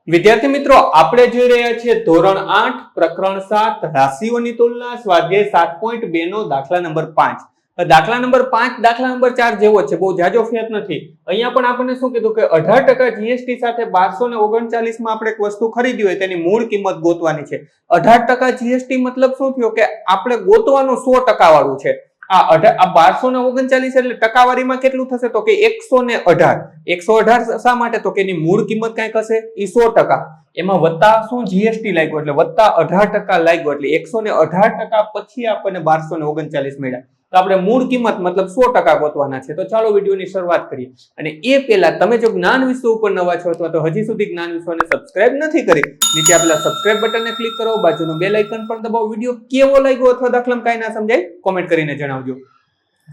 વિદ્યાર્થી મિત્રો, આપણે જોઈ રહ્યા છીએ ધોરણ 8 પ્રકરણ 7 રાશિઓની તુલના સ્વાધ્યાય 7.2 નો દાખલા નંબર 5. દાખલા નંબર 5 દાખલા નંબર 4 જેવો છે, બહુ જાજો ફેર નથી. અહીંયા પણ આપણને શું કીધું કે 18% જીએસટી સાથે 1239 માં આપણે એક વસ્તુ ખરીદી હોય તેની મૂળ કિંમત ગોતવાની છે. 18% જીએસટી મતલબ શું થયો કે આપણે ગોતવાનું 100% વાળું છે. આ 1239 એટલે ટકાવારીમાં કેટલું થશે તો કે 118. 118 શા માટે તો કે એની મૂળ કિંમત કઈક હશે ઈ 100%. એમાં વત્તા શું જીએસટી લાગ્યો એટલે વત્તા 18% લાગ્યો એટલે 118% પછી આપણને 1239 મળ્યા. તો આપણે મૂળ કિંમત મતલબ 100% ગોતવાના છે. તો ચાલો વિડીયોની શરૂઆત કરીએ. અને એ પહેલા તમે જો જ્ઞાન વિશ્વ ઉપર નવા છો અથવા તો હજી સુધી જ્ઞાન વિશ્વને સબસ્ક્રાઇબ નથી કરી, નીચે આપેલા સબસ્ક્રાઇબ બટનને ક્લિક કરો, બાજુનું બેલ આઇકન પણ દબાવો. વિડીયો કેવો લાગ્યો અથવા દાખલામાં કાંઈ ના સમજાય કોમેન્ટ કરીને જણાવજો.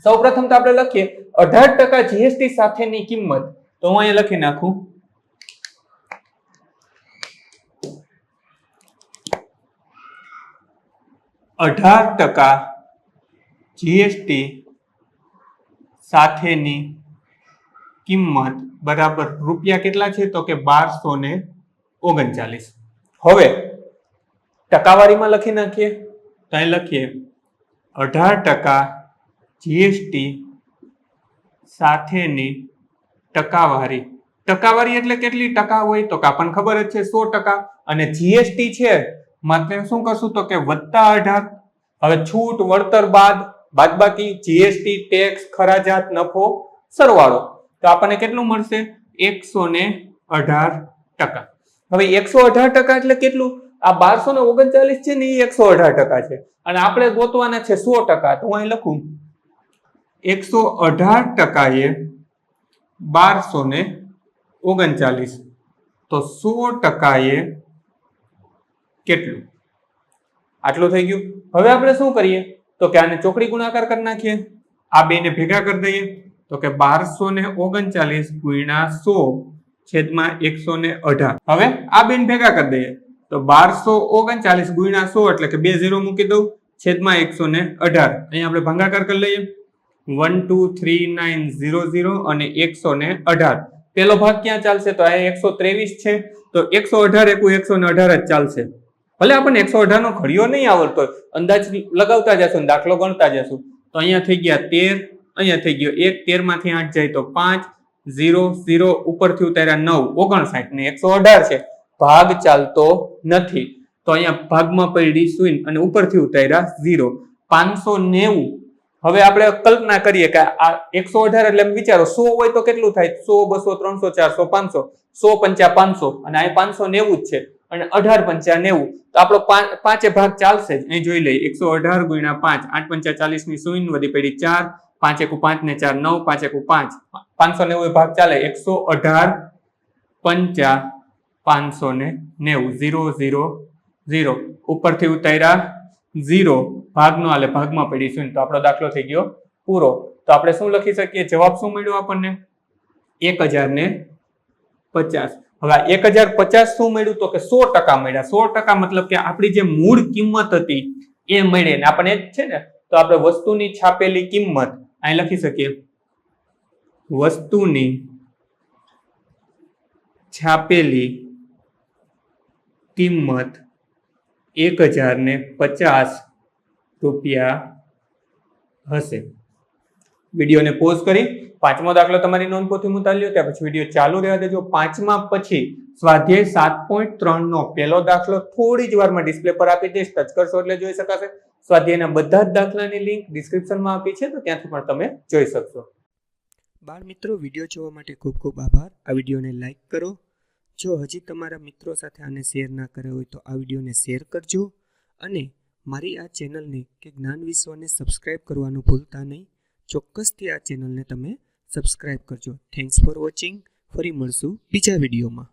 સૌપ્રથમ તો આપણે લખીએ 18% જીએસટી સાથેની કિંમત. તો હું અહીંયા લખી નાખું 18% જીએસટી સાથેની કિંમત બરાબર રૂપિયા કેટલા છે તો કે 1239. હવે ટકાવારીમાં લખી નાખીએ તો અહીં લખીએ 18% જીએસટી સાથેની ટકાવારી. ટકાવારી એટલે કેટલી ટકા હોય તો કે આપણને ખબર જ છે 100%. અને જીએસટી છે માત્ર શું કરશું તો કે +18. હવે છૂટ વળતર બાદબાકી જીએસટી ટેક્સ ખરાજાત નફો સરવાળો તો આપણને કેટલું મળશે 118%. હવે 118% એટલે કેટલું? આ 1239 છે ને એ 118% છે અને આપણે ગોતવાના છે 100%. તો હું અહીં લખું 118% એ 1239 તો 100% એ કેટલું? આટલું થઈ ગયું. હવે આપણે શું કરીએ તો કે આને ચોકડી ગુણાકાર કરી નાખીએ. આ બેને ભેગા કરી દઈએ તો કે 1239 ગુણ્યા 100 / 118. હવે આ બેને ભેગા કરી દઈએ તો 1239 ગુણ્યા 100 એટલે કે 2 0 મૂકી દઉં છેદમાં 118. અહીંયા આપણે ભાગાકાર કરી લઈએ 123900 અને 118. પેલો ભાગ ક્યાં ચાલશે તો આ 123 છે તો 118 * 118 જ ચાલશે. ભલે આપણને 118 નો ઘડિયો નહીં આવડતો, અંદાજ લગાવતા જશું, દાખલો ગણતા જશું. તો અહીંયા થઈ ગયા 13, અહીંયા થઈ ગયો 1, 13 માંથી 8 જાય તો 5, 0 0 ઉપરથી ઉતાર્યા 9, 59 ને 118 છે. ભાગ ચાલતો નથી તો અહીંયા ભાગમાં પડી શૂન્ય અને ઉપરથી ઉતાર્યા 0, 590. હવે આપણે કલ્પના કરીએ કે આ 118 એટલે વિચારો 100 હોય તો કેટલું થાય? 100 200 300 400 500 100 × 500 અને અહીં 590 જ છે અને 18 × 5 90. તો આપણો પાંચે ભાગ ચાલશે જ. અહીં જોઈ લઈએ 118 ગુણ્યા 5, 8 × 5 40 ની શૂન્ય વધી પડી 4, 5 × 5 ને 4 9, 5 × 5 590 ભાગ ચાલે 118 × 590 0 0 0 ઉપરથી ઉતાર્યા 0, ભાગ નો આલે ભાગમાં પડી શૂન્ય. તો આપણો દાખલો થઈ ગયો પૂરો. તો આપણે શું લખી શકીએ? જવાબ શું મળ્યો આપણને? 1050. હવે 1050 શું મળ્યું તો કે 100% મળ્યા. 100% મતલબ કે આપણી જે મૂળ કિંમત હતી એ મળી ને આપણને જ છે ને. તો આપણે વસ્તુની છાપેલી કિંમત અહીં લખી શકીએ વસ્તુની છાપેલી કિંમત 1050 રૂપિયા હશે. વિડીયોને પોઝ કરી પાંચમો દાખલો તમારી નોંધપોથીમાં ઉતારી લ્યો, ત્યાર પછી વિડીયો ચાલુ રહેવા દેજો. પાંચમા પછી સ્વાધ્યાય 7.3 નો પહેલો દાખલો થોડી જ વારમાં ડિસ્પ્લે પર આપી દઈશ, ટચ કરશો એટલે જોઈ શકાશે. સ્વાધ્યાયના બધા જ દાખલાની લિંક ડિસ્ક્રિપ્શનમાં આપી છે તો ત્યાંથી પણ તમે જોઈ શકશો. બાળ મિત્રો, વિડીયો જોવા માટે ખૂબ ખૂબ આભાર. આ વિડીયોને લાઈક કરો. જો હજી તમારા મિત્રો સાથે આને શેર ના કર્યો હોય તો આ વિડીયોને શેર કરજો અને મારી આ ચેનલને કે જ્ઞાન વિશ્વને સબસ્ક્રાઇબ કરવાનું ભૂલતા નહીં. ચોક્કસથી આ ચેનલને તમે સબસ્ક્રાઇબ કરજો. Thanks for watching. ફરી મળશું બીજા વિડીયોમાં.